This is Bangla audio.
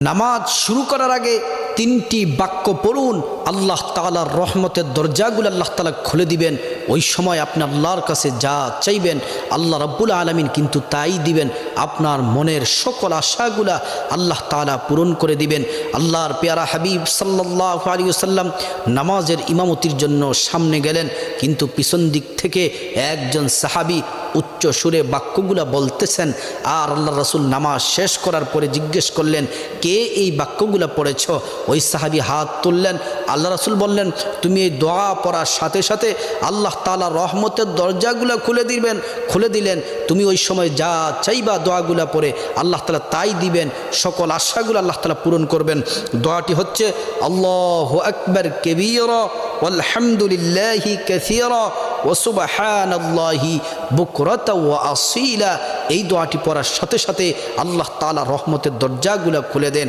নামাজ শুরু করার আগে তিনটি বাক্য পড়ুন, আল্লাহ তাআলার রহমতের দরজাগুলো আল্লাহ তাআলা খুলে দিবেন। ওই সময় আপনি আল্লাহর কাছে যা চাইবেন আল্লাহ রাব্বুল আলামিন কিন্তু তাই দিবেন। আপনার মনের সকল আশাগুলা আল্লাহ তাআলা পূরণ করে দিবেন। আল্লাহর পেয়ারা হাবিব সাল্লাল্লাহু আলাইহি ওয়াসাল্লাম নামাজের ইমামতির জন্য সামনে গেলেন, কিন্তু পিছন দিক থেকে একজন সাহাবী উচ্চ সুরে বাক্যগুলা বলতেছেন। আর আল্লাহ রাসূল নামাজ শেষ করার পরে জিজ্ঞেস করলেন, কে এই বাক্যগুলা পড়েছ? ওই সাহাবী হাত তুললেন। আল্লাহ রাসূল বললেন, তুমি এই দোয়া পড়ার সাথে সাথে আল্লাহ তাআলা রহমতের দরজাগুলা খুলে দিলেন। তুমি ওই সময় যা চাইবা দোয়াগুলা পড়ে আল্লাহ তাআলা তাই দিবেন, সকল আশাগুলো আল্লাহ তাআলা পূরণ করবেন। দোয়াটি হচ্ছে আল্লাহু আকবার কাবীরা ওয়ালহামদুলিল্লাহি কাসীরা ওয়া সুবহানাল্লাহি বুকরাতা ওয়া আসীলা। এই দোয়াটি পড়ার সাথে সাথে আল্লাহ তাআলা রহমতের দরজাগুলা খুলে দেন।